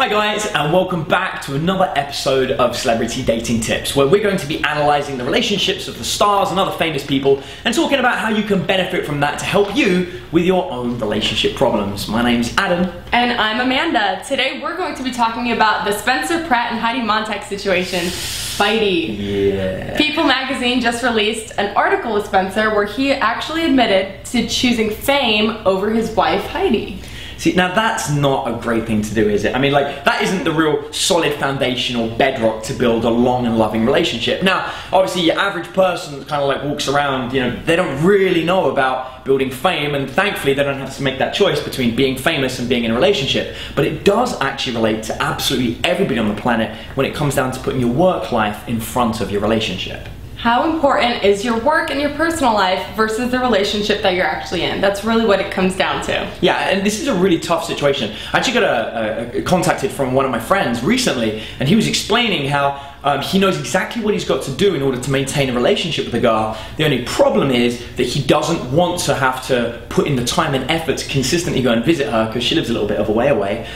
Hi guys, and welcome back to another episode of Celebrity Dating Tips, where we're going to be analysing the relationships of the stars and other famous people and talking about how you can benefit from that to help you with your own relationship problems. My name's Adam. And I'm Amanda. Today we're going to be talking about the Spencer Pratt and Heidi Montag situation, Heidi. Yeah. People magazine just released an article with Spencer where he actually admitted to choosing fame over his wife, Heidi. See, now that's not a great thing to do, is it? I mean, like, that isn't the real solid foundation or bedrock to build a long and loving relationship. Now, obviously, your average person kind of like walks around, you know, they don't really know about building fame, and thankfully they don't have to make that choice between being famous and being in a relationship. But it does actually relate to absolutely everybody on the planet when it comes down to putting your work life in front of your relationship. How important is your work and your personal life versus the relationship that you're actually in? That's really what it comes down to. Yeah, and this is a really tough situation. I actually got contacted from one of my friends recently, and he was explaining how he knows exactly what he's got to do in order to maintain a relationship with a girl. The only problem is that he doesn't want to have to put in the time and effort to consistently go and visit her, because she lives a little bit of a way away,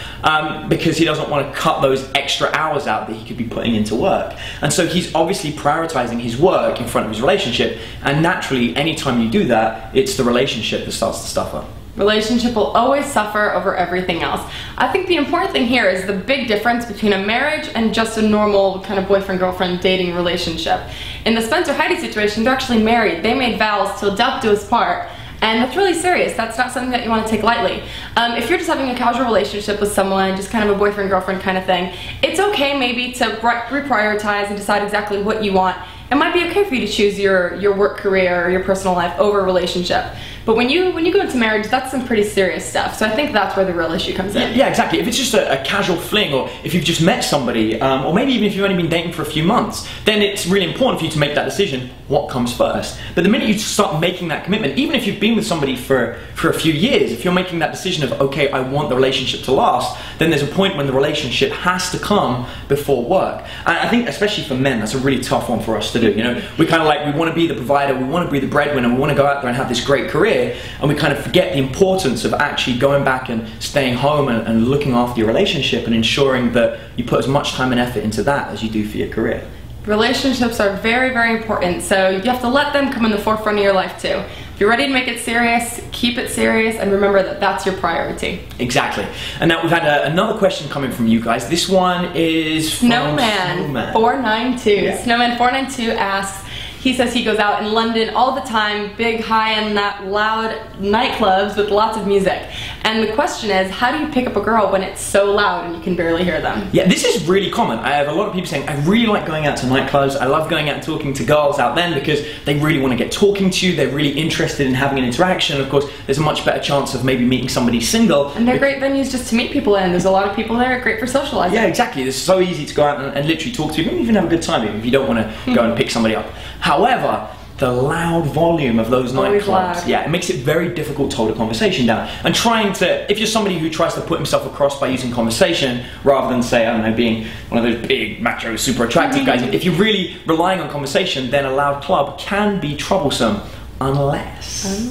because he doesn't want to cut those extra hours out that he could be putting into work. And so he's obviously prioritizing his work in front of his relationship, and naturally, anytime you do that, it's the relationship that starts to suffer. Relationship will always suffer over everything else. I think the important thing here is the big difference between a marriage and just a normal kind of boyfriend-girlfriend dating relationship. In the Spencer-Heidi situation, they're actually married. They made vows till death do us part, and that's really serious. That's not something that you want to take lightly. If you're just having a casual relationship with someone, just kind of a boyfriend-girlfriend kind of thing, it's okay maybe to reprioritize and decide exactly what you want. It might be okay for you to choose your work career or your personal life over a relationship. But when you go into marriage, that's some pretty serious stuff. So I think that's where the real issue comes in. Yeah, exactly. If it's just a casual fling, or if you've just met somebody, or maybe even if you've only been dating for a few months, then it's really important for you to make that decision, what comes first. But the minute you start making that commitment, even if you've been with somebody for a few years, if you're making that decision of, okay, I want the relationship to last, then there's a point when the relationship has to come before work. And I think, especially for men, that's a really tough one for us to do. You know, we kind of like, we want to be the provider, we want to be the breadwinner, we want to go out there and have this great career, and we kind of forget the importance of actually going back and staying home and looking after your relationship and ensuring that you put as much time and effort into that as you do for your career. Relationships are very, very important, so you have to let them come in the forefront of your life too. If you're ready to make it serious, keep it serious, and remember that that's your priority. Exactly. And now we've had another question coming from you guys. This one is from Snowman492. Yeah. Snowman492 asks, he says he goes out in London all the time, big, high-end, loud nightclubs with lots of music. And the question is, how do you pick up a girl when it's so loud and you can barely hear them? Yeah, this is really common. I have a lot of people saying, I really like going out to nightclubs. I love going out and talking to girls out then because they really want to get talking to you. They're really interested in having an interaction. Of course, there's a much better chance of maybe meeting somebody single. And they're great venues just to meet people in. There's a lot of people there, great for socializing. Yeah, exactly. It's so easy to go out and literally talk to you, maybe even have a good time if you don't want to go and pick somebody up. However, the loud volume of those nightclubs, yeah, it makes it very difficult to hold a conversation down. And trying to, if you're somebody who tries to put himself across by using conversation, rather than say, I don't know, being one of those big, macho, super attractive guys, if you're really relying on conversation, then a loud club can be troublesome. Unless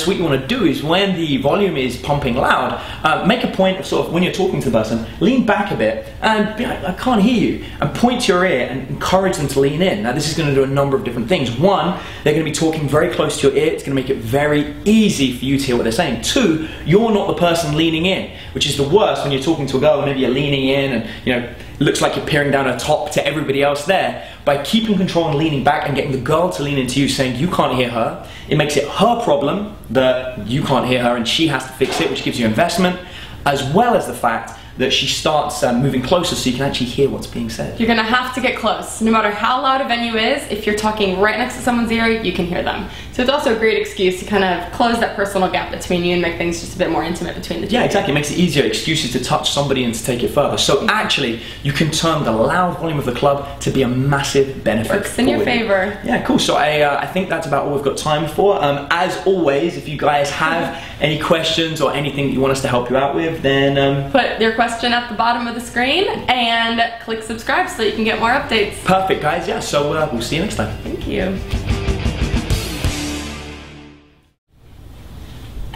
what you want to do is, when the volume is pumping loud, make a point of sort of, when you're talking to the person, lean back a bit and be like, I can't hear you, and point to your ear and encourage them to lean in. Now this is going to do a number of different things. One, they're going to be talking very close to your ear. It's going to make it very easy for you to hear what they're saying. Two, you're not the person leaning in, which is the worst when you're talking to a girl and maybe you're leaning in and, you know, it looks like you're peering down her top to everybody else there. By keeping control and leaning back and getting the girl to lean into you, saying you can't hear her, it makes it her problem that you can't hear her and she has to fix it, which gives you investment, as well as the fact that she starts moving closer so you can actually hear what's being said. You're gonna have to get close. No matter how loud a venue is, if you're talking right next to someone's ear, you can hear them. So it's also a great excuse to kind of close that personal gap between you and make things just a bit more intimate between the two. Yeah, exactly. It makes it easier, excuses to touch somebody and to take it further. So actually, you can turn the loud volume of the club to be a massive benefit. Works in your favor. Yeah, cool. So I think that's about all we've got time for. As always, if you guys have any questions or anything that you want us to help you out with, then put your question at the bottom of the screen and click subscribe so that you can get more updates. Perfect, guys. Yeah, so we'll see you next time. Thank you.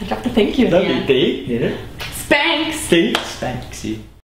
I dropped a thank you at the end. Yeah. Spanks! Spanks you.